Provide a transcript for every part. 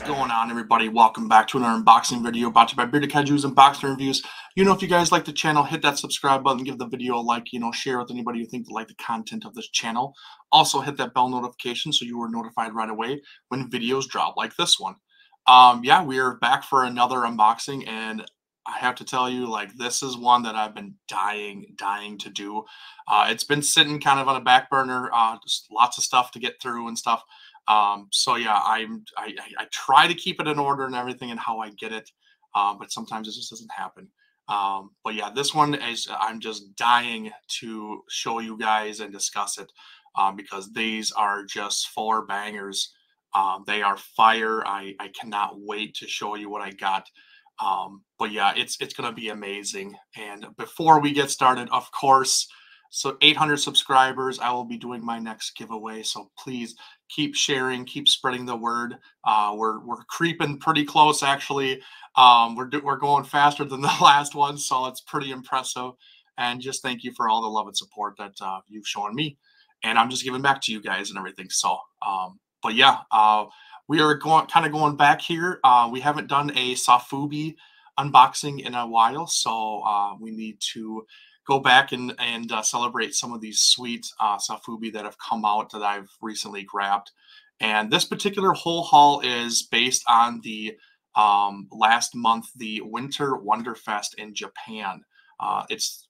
going on, everybody? Welcome back to another unboxing video brought to you by Bearded Kaiju's Unboxing Reviews. If you guys like the channel, hit that subscribe button, give the video a like, share with anybody you think would like the content of this channel. Also, hit that bell notification so you are notified right away when videos drop like this one. Yeah, we are back for another unboxing, and I have to tell you, this is one that I've been dying to do. It's been sitting kind of on a back burner, just lots of stuff to get through and stuff. So yeah, I try to keep it in order and everything and how I get it, but sometimes it just doesn't happen. But yeah, this one is I'm just dying to show you guys and discuss it, because these are just four bangers. They are fire. I cannot wait to show you what I got. But yeah, it's gonna be amazing. And before we get started, of course, so 800 subscribers, I will be doing my next giveaway. So please keep sharing, keep spreading the word. We're creeping pretty close, actually. We're going faster than the last one, so it's pretty impressive. And just thank you for all the love and support that you've shown me. And I'm just giving back to you guys and everything. So, but yeah, we are going back here. We haven't done a sofubi unboxing in a while, so we need to go back and celebrate some of these sweet sofubi that have come out that I've recently grabbed. And this particular whole haul is based on the last month, the Winter WonderFest in Japan. It's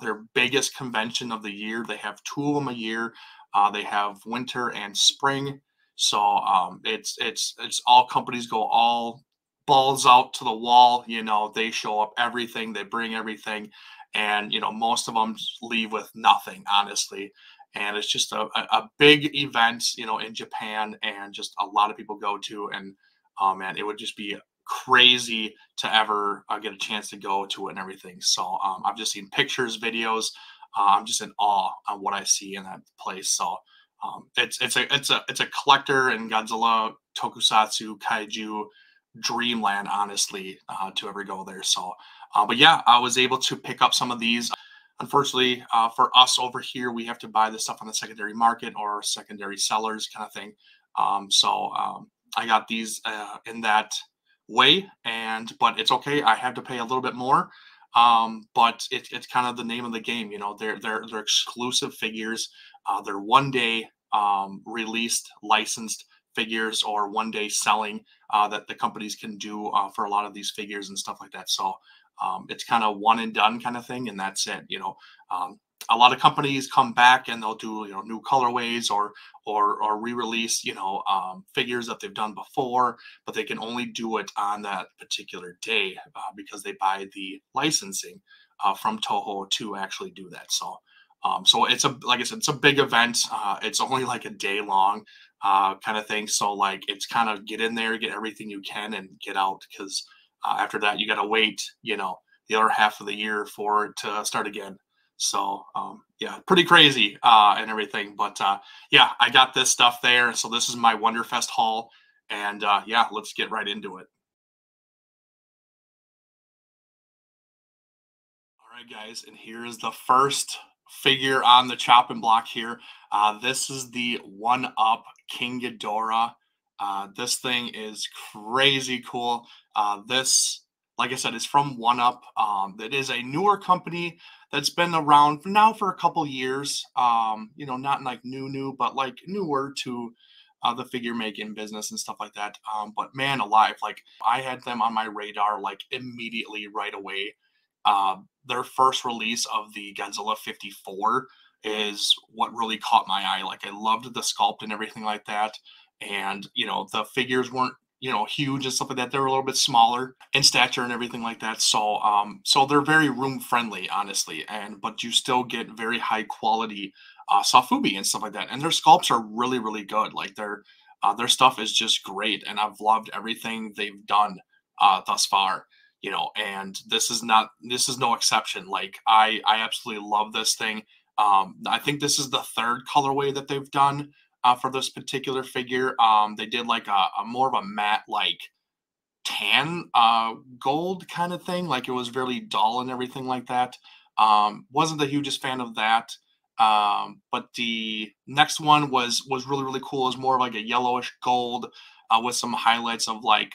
their biggest convention of the year. They have two of them a year. They have winter and spring. So it's all companies go all balls out to the wall. They show up everything. They bring everything. And, most of them leave with nothing, honestly. And it's just a big event, in Japan, and just a lot of people go to. And, man, it would just be crazy to ever get a chance to go to it and everything. So I've just seen pictures, videos. I'm just in awe on what I see in that place. So it's a collector and Godzilla, Tokusatsu, Kaiju dreamland, honestly, to ever go there. So but yeah, I was able to pick up some of these. Unfortunately, for us over here, we have to buy this stuff on the secondary market or secondary sellers kind of thing. So I got these in that way, but it's okay. I had to pay a little bit more, but it's kind of the name of the game. They're exclusive figures. They're one-day released, licensed figures, or one-day selling that the companies can do for a lot of these figures and stuff like that. So it's kind of one and done kind of thing, and that's it. A lot of companies come back and they'll do new colorways or re-release figures that they've done before, but they can only do it on that particular day because they buy the licensing from Toho to actually do that. So so it's like I said, it's a big event. It's only like a day long kind of thing. So it's kind of get in there, get everything you can, and get out, because after that, you got to wait, the other half of the year for it to start again. So, yeah, pretty crazy and everything. But yeah, I got this stuff there. So this is my WonderFest haul. And yeah, let's get right into it. All right, guys. And here is the first figure on the chopping block here. This is the 1-Up King Ghidorah. This thing is crazy cool. This, like I said, is from 1-Up. It is a newer company that's been around now for a couple years. Not like new, but like newer to the figure making business and stuff like that. But man alive, I had them on my radar immediately right away. Their first release of the Godzilla 54 is what really caught my eye. I loved the sculpt and everything like that. And, the figures weren't, huge and stuff like that. They were a little bit smaller in stature and everything like that. So, so they're very room friendly, honestly. But you still get very high quality sofubi and stuff like that. And their sculpts are really, really good. Their stuff is just great. And I've loved everything they've done thus far. And this is no exception. I absolutely love this thing. I think this is the third colorway that they've done for this particular figure. They did a more of a matte tan gold kind of thing. It was really dull and everything like that. Wasn't the hugest fan of that. But the next one was really, really cool. It was more like a yellowish gold. with some highlights of like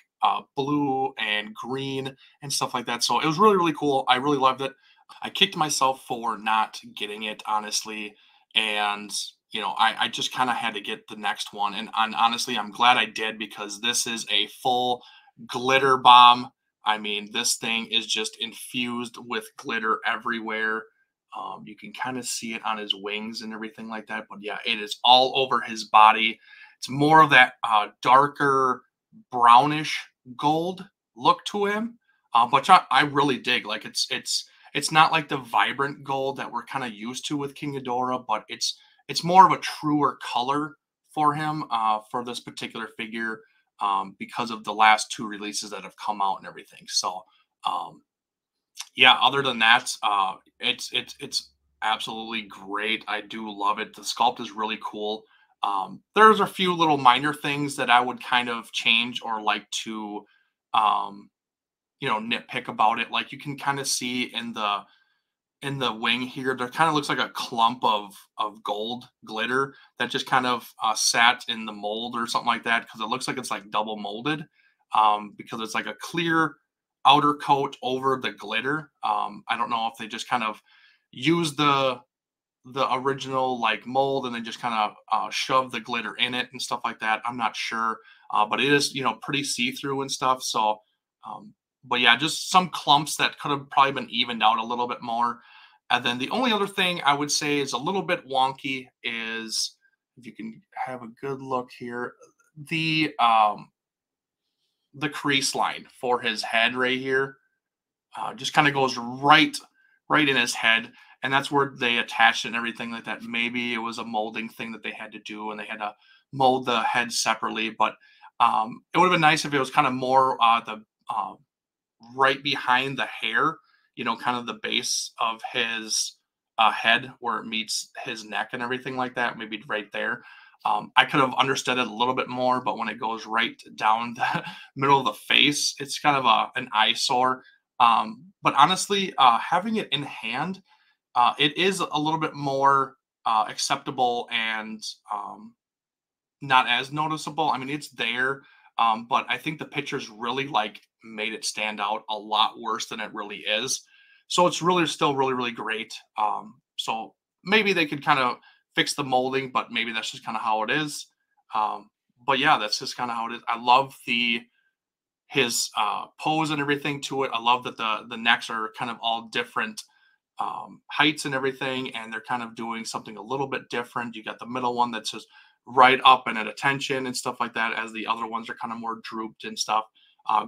blue and green and stuff like that. So it was really, really cool. I really loved it. I kicked myself for not getting it, honestly. And, you know, I just kind of had to get the next one. And honestly, I'm glad I did, because this is a full glitter bomb. I mean, this thing is just infused with glitter everywhere. You can kind of see it on his wings and everything like that. But yeah, it is all over his body. It's more of that darker brownish gold look to him, which I really dig. Like it's not like the vibrant gold that we're kind of used to with King Ghidorah, but it's more of a truer color for him for this particular figure, because of the last two releases that have come out and everything. So yeah, other than that, it's absolutely great. I do love it. The sculpt is really cool. There's a few little minor things that I would kind of change or like to um, nitpick about it. Like you can kind of see in the wing here, there kind of looks like a clump of gold glitter that just kind of sat in the mold or something like that, because it looks like it's like double molded, because it's like a clear outer coat over the glitter. I don't know if they just kind of use the original like mold and then just kind of shove the glitter in it and stuff like that. I'm not sure, but it is pretty see through and stuff. So, but yeah, just some clumps that could have probably been evened out a little bit more. And then the only other thing I would say is a little bit wonky is, if you can have a good look here, the crease line for his head right here just kind of goes right in his head, and that's where they attached it and everything like that. Maybe it was a molding thing that they had to do, and they had to mold the head separately. But it would have been nice if it was kind of more the right behind the hair, kind of the base of his head where it meets his neck and everything like that. Maybe right there. I could have understood it a little bit more, but when it goes right down the middle of the face, it's kind of an eyesore. But honestly, having it in hand, it is a little bit more acceptable and not as noticeable. I mean, it's there, but I think the pictures really like made it stand out a lot worse than it really is. So it's really still really, really great. So maybe they could kind of fix the molding, but maybe that's just kind of how it is. But yeah, that's just kind of how it is. I love his pose and everything to it. I love that the necks are kind of all different heights and everything, and they're kind of doing something a little bit different. You got the middle one that's just right up and at attention and stuff like that, as the other ones are kind of more drooped and stuff.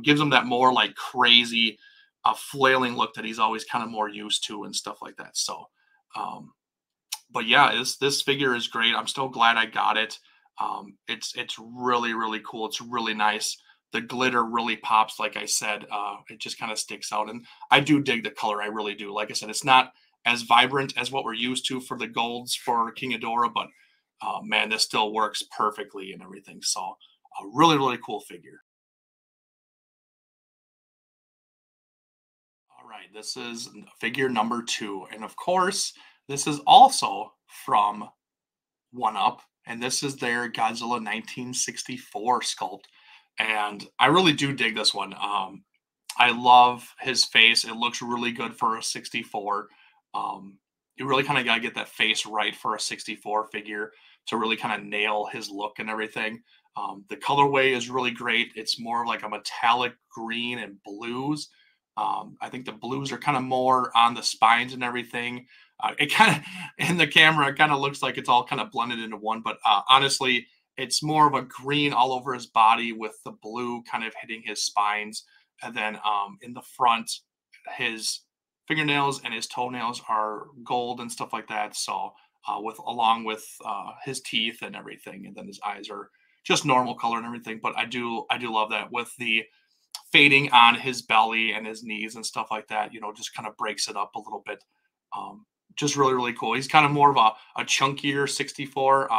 Gives him that more like crazy flailing look that he's always kind of more used to and stuff like that. So but yeah, this figure is great. I'm still glad I got it. It's really, really cool. It's really nice. The glitter really pops, like I said. It just kind of sticks out, and I do dig the color. I really do. Like I said, it's not as vibrant as what we're used to for the golds for King Ghidorah, but man, this still works perfectly and everything. So a really, really cool figure. All right, this is figure number 2, and of course, this is also from One Up, and this is their Godzilla 1964 sculpt. And I really do dig this one. I love his face. It looks really good for a 64. You really kind of got to get that face right for a 64 figure to really kind of nail his look and everything. The colorway is really great. It's more like a metallic green and blues. I think the blues are kind of more on the spines and everything. It kind of, in the camera, it kind of looks like it's all kind of blended into one, but honestly, it's more of a green all over his body with the blue kind of hitting his spines. And then in the front, his fingernails and his toenails are gold and stuff like that. So along with his teeth and everything, and then his eyes are just normal color and everything. But I do love that with the fading on his belly and his knees and stuff like that. Just kind of breaks it up a little bit. Just really, really cool. He's kind of more of a chunkier 64.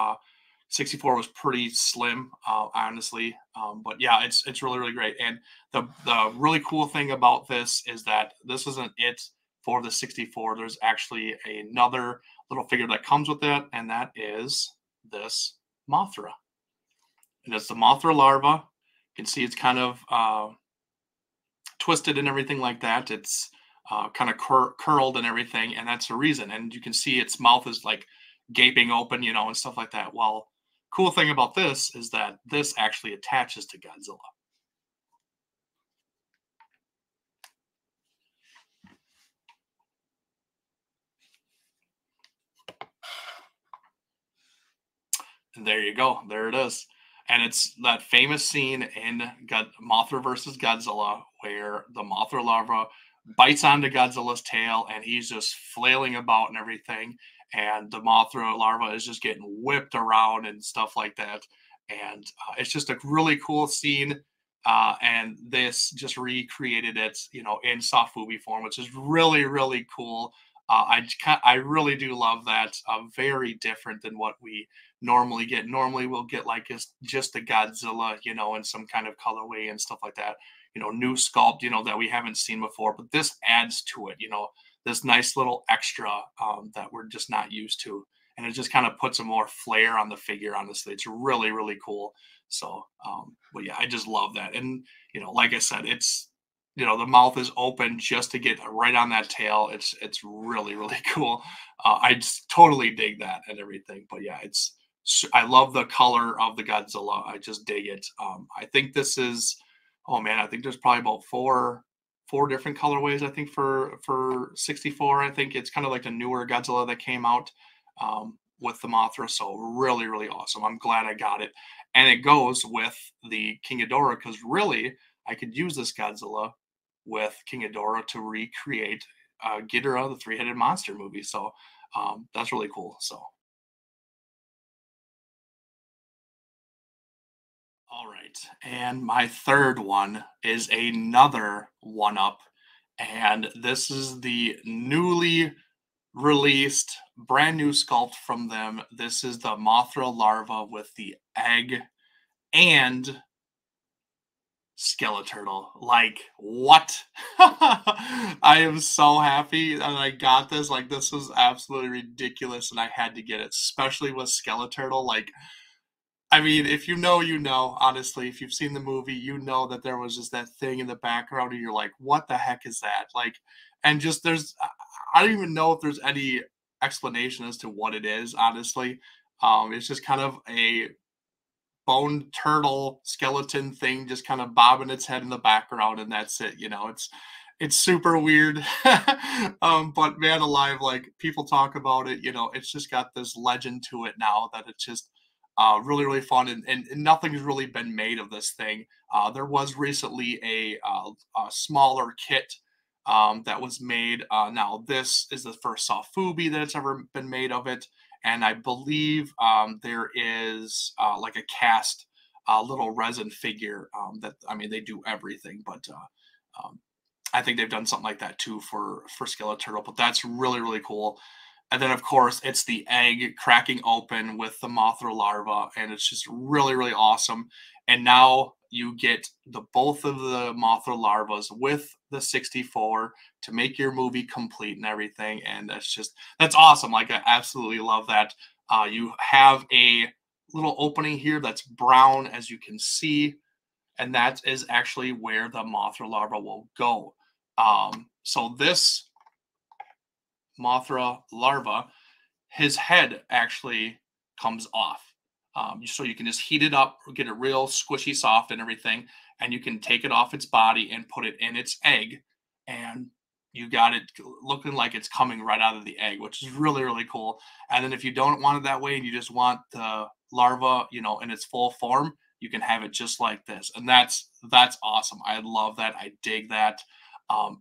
64 was pretty slim, honestly. But yeah, it's really, really great. And the really cool thing about this is that this isn't it for the 64. There's actually another little figure that comes with it, and that is this Mothra. And it's the Mothra larva. You can see it's kind of twisted and everything like that. It's kind of curled and everything, and that's the reason. And you can see its mouth is like gaping open, you know, and stuff like that. Well, cool thing about this is that this actually attaches to Godzilla. And there you go. There it is. And it's that famous scene in Mothra versus Godzilla where the Mothra larva bites onto Godzilla's tail and he's just flailing about and everything. And the Mothra larva is just getting whipped around and stuff like that. And it's just a really cool scene. And this just recreated it, you know, in sofubi form, which is really, really cool. I really do love that. Very different than what we normally get. Normally, we'll get like just a Godzilla, you know, in some kind of colorway and stuff like that. You know, new sculpt, you know, that we haven't seen before. But this adds to it, you know, this nice little extra that we're just not used to, and it just kind of puts a more flair on the figure. Honestly, it's really, really cool. So, but yeah, I just love that. And you know, like I said, it's, you know, the mouth is open just to get right on that tail. It's really, really cool. I just totally dig that and everything. But yeah, I love the color of the Godzilla. I just dig it. I think this is, oh man, I think there's probably about four different colorways. I think for 64. I think it's kind of like the newer Godzilla that came out with the Mothra. So really, really awesome. I'm glad I got it, and it goes with the King Ghidorah because really I could use this Godzilla with King Ghidorah to recreate Ghidorah, the three-headed monster movie. So that's really cool. So. All right. And my third one is another one up. And this is the newly released brand new sculpt from them. This is the Mothra larva with the egg and Skeleturtle. Like, what? I am so happy that I got this. Like, this was absolutely ridiculous, and I had to get it, especially with Skeleturtle. Like, I mean, if you know, you know, honestly, if you've seen the movie, you know that there was just that thing in the background, and you're like, what the heck is that? Like, and just I don't even know if there's any explanation as to what it is, honestly. It's just kind of a bone turtle skeleton thing just kind of bobbing its head in the background, and that's it. You know, it's super weird. But man alive, like people talk about it, you know, it's just got this legend to it now that it's just really, really fun, and nothing's really been made of this thing. There was recently a smaller kit that was made. Now this is the first sofubi that's ever been made of it, and I believe there is like a cast little resin figure that, I mean, they do everything, but I think they've done something like that too for Skeleturtle. But that's really, really cool. And then of course it's the egg cracking open with the Mothra larva, and it's just really, really awesome. And now you get the both of the Mothra larvas with the 64 to make your movie complete and everything. And that's awesome. Like, I absolutely love that. You have a little opening here that's brown, as you can see, and that is actually where the Mothra larva will go. So this Mothra larva, his head actually comes off. So you can just heat it up, get it real squishy soft and everything, and you can take it off its body and put it in its egg, and you got it looking like it's coming right out of the egg, which is really, really cool. And then if you don't want it that way and you just want the larva, you know, in its full form, you can have it just like this, and that's awesome. I love that. I dig that.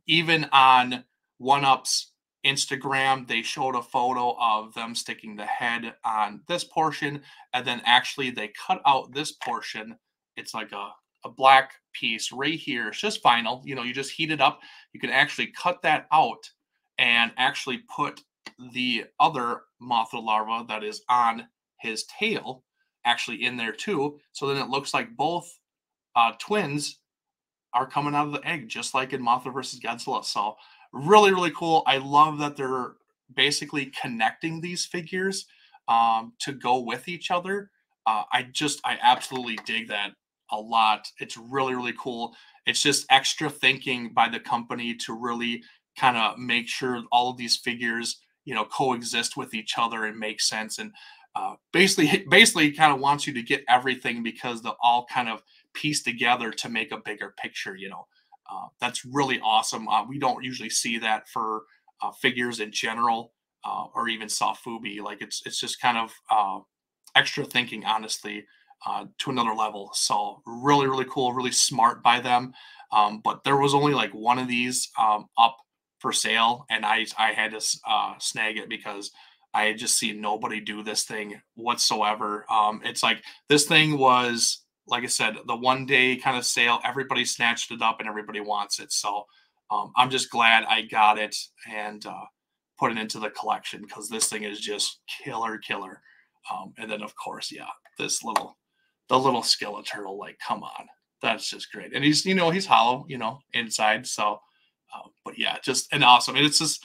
Even on One Up's Instagram, they showed a photo of them sticking the head on this portion, and then actually they cut out this portion. It's like a black piece right here. It's just vinyl. You know, you just heat it up. You can actually cut that out and actually put the other Mothra larva that is on his tail actually in there too. So then it looks like both twins are coming out of the egg, just like in Mothra versus Godzilla. So really, really cool. I love that they're basically connecting these figures to go with each other. I absolutely dig that. a lot. It's really, really cool. It's just extra thinking by the company to really kind of make sure all of these figures, coexist with each other and make sense. And basically kind of wants you to get everything because they'll all kind of piece together to make a bigger picture. That's really awesome. We don't usually see that for figures in general, or even sofubi. Like it's just kind of extra thinking, honestly, to another level. So really, really cool, really smart by them. But there was only like one of these up for sale, and I had to snag it because I had just seen nobody do this thing whatsoever. It's like this thing was, like I said, the 1 day kind of sale. Everybody snatched it up and everybody wants it. So I'm just glad I got it and put it into the collection because this thing is just killer, killer. And then of course, yeah, the little skeleton turtle. Like, come on, that's just great. And he's hollow, inside. So, but yeah, just an awesome. And it's just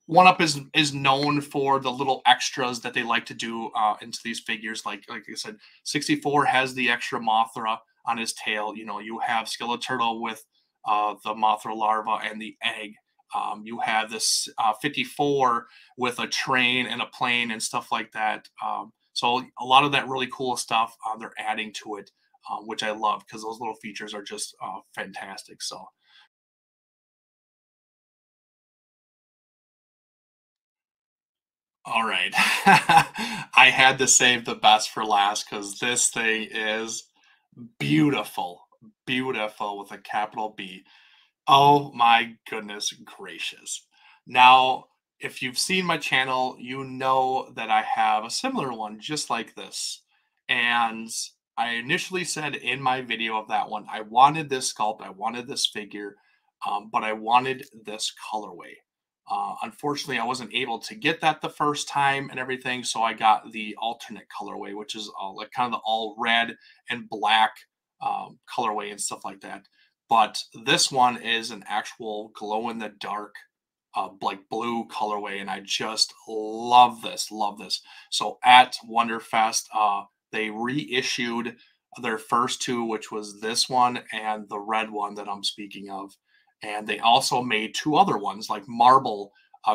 one Up is known for the little extras that they like to do into these figures. Like I said, 64 has the extra Mothra on his tail. You have Skeleturtle with the Mothra larva and the egg. You have this 54 with a train and a plane and stuff like that. So a lot of that really cool stuff they're adding to it, which I love because those little features are just fantastic. So all right. I had to save the best for last because this thing is beautiful. Beautiful with a capital B. Oh my goodness gracious. Now, if you've seen my channel, you know that I have a similar one just like this. And I initially said in my video of that one, I wanted this sculpt, I wanted this figure, but I wanted this colorway. Unfortunately, I wasn't able to get that the first time and everything, so I got the alternate colorway, which is like kind of the all red and black colorway and stuff like that. But this one is an actual glow in the dark, like blue colorway, and I just love this, love this. So at Wonderfest, they reissued their first two, which was this one and the red one that I'm speaking of. And they also made two other ones, like marble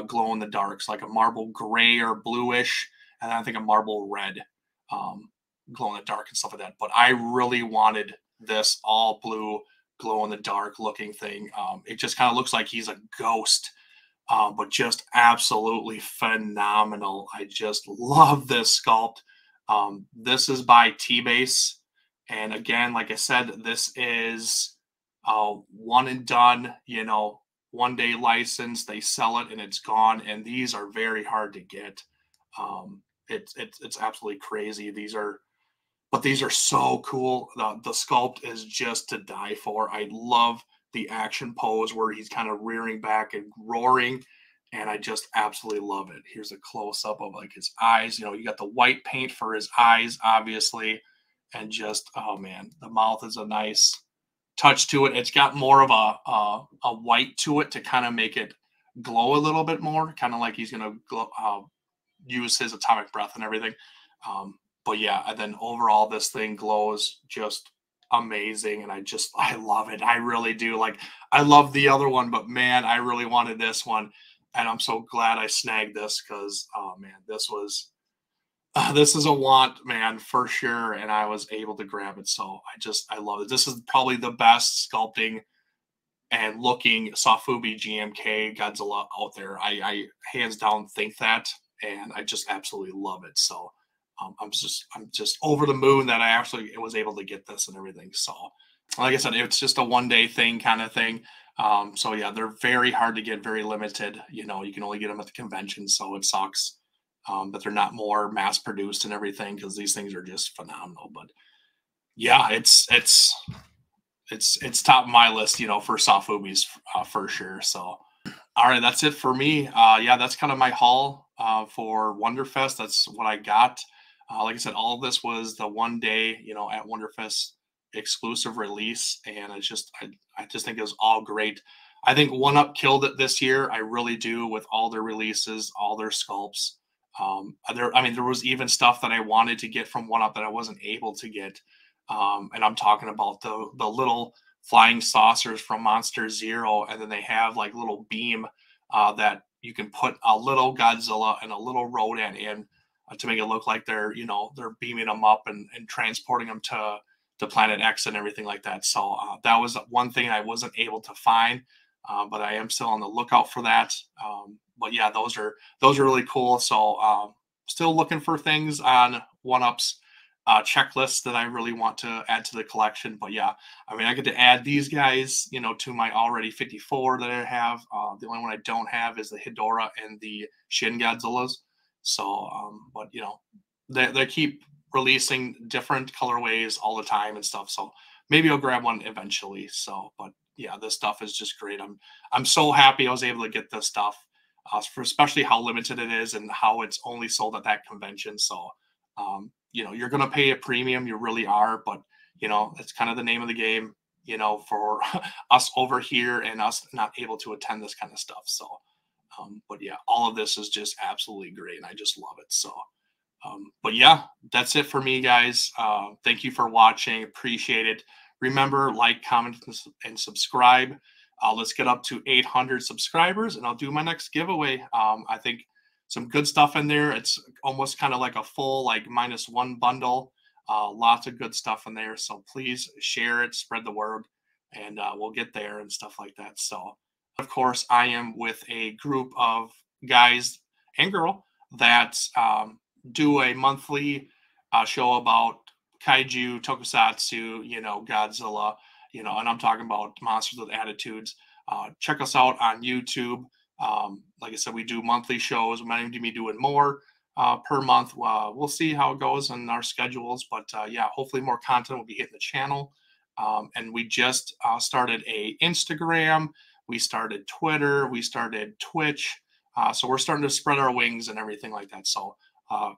glow in the darks, like a marble gray or bluish, and I think a marble red um, glow in the dark and stuff like that. But I really wanted this all blue glow in the dark looking thing. It just kind of looks like he's a ghost, but just absolutely phenomenal. I just love this sculpt. This is by T-Base. And again, like I said, this is one and done, 1 day license. They sell it and it's gone. And these are very hard to get. It's absolutely crazy. These are so cool. The sculpt is just to die for. I love the action pose where he's kind of rearing back and roaring, and I just absolutely love it. Here's a close up of like his eyes. You got the white paint for his eyes, obviously, and just oh man, the mouth is a nice touch to it. It's got more of a white to it to kind of make it glow a little bit more, kind of like he's gonna use his atomic breath and everything. But yeah, and then overall, this thing glows just amazing, and I love it. I really do. Like, I love the other one, but man, I really wanted this one, and I'm so glad I snagged this because oh man, this is a want, man, for sure, and I was able to grab it. So I love it. This is probably the best sculpting and looking Sofubi GMK Godzilla out there. I hands down think that, and I just absolutely love it. So I'm just over the moon that I actually was able to get this and everything. So like I said, it's just a 1 day thing kind of thing. So yeah, they're very hard to get, very limited. You can only get them at the convention, so it sucks that they're not more mass produced and everything because these things are just phenomenal. But yeah, it's top of my list, for soft movies for sure. So, all right, that's it for me. Yeah, that's kind of my haul for Wonderfest. That's what I got. Like I said, all of this was the 1 day, at Wonderfest exclusive release, and I just think it was all great. I think One Up killed it this year. I really do with all their releases, all their sculpts. There was even stuff that I wanted to get from One Up that I wasn't able to get. And I'm talking about the little flying saucers from Monster Zero, and then they have like little beam that you can put a little Godzilla and a little Rodan in to make it look like they're, you know, they're beaming them up and transporting them to Planet X and everything like that. So that was one thing I wasn't able to find, but I am still on the lookout for that. But yeah, those are really cool. So still looking for things on One-Up's checklist that I really want to add to the collection. But yeah, I mean, I get to add these guys, you know, to my already 54 that I have. The only one I don't have is the Hedorah and the Shin Godzillas. So, but you know, they keep releasing different colorways all the time and stuff. So maybe I'll grab one eventually. So, but yeah, this stuff is just great. I'm so happy I was able to get this stuff, for especially how limited it is and how it's only sold at that convention. So, you know, you're going to pay a premium. You really are. But, you know, it's kind of the name of the game, you know, for us over here and us not able to attend this kind of stuff. So, but yeah, all of this is just absolutely great. And I just love it. So, but yeah, that's it for me, guys. Thank you for watching. Appreciate it. Remember, like, comment, and subscribe. Let's get up to 800 subscribers, and I'll do my next giveaway. I think some good stuff in there. It's almost kind of like a full, like, -1 bundle. Lots of good stuff in there. So please share it, spread the word, and we'll get there and stuff like that. So, of course, I am with a group of guys and girl that do a monthly show about kaiju, tokusatsu, you know, Godzilla, you know, and I'm talking about monsters with attitudes. Check us out on YouTube. Like I said, we do monthly shows. We might even be doing more per month. We'll see how it goes in our schedules, but yeah, hopefully more content will be hitting the channel. And we just started a Instagram. We started Twitter. We started Twitch. So we're starting to spread our wings and everything like that. So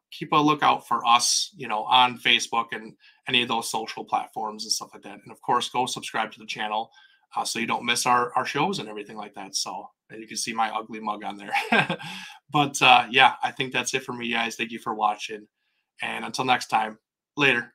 keep a lookout for us, you know, on Facebook and any of those social platforms and stuff like that. And of course, go subscribe to the channel so you don't miss our shows and everything like that. So you can see my ugly mug on there. But yeah, I think that's it for me, guys. Thank you for watching. And until next time, later.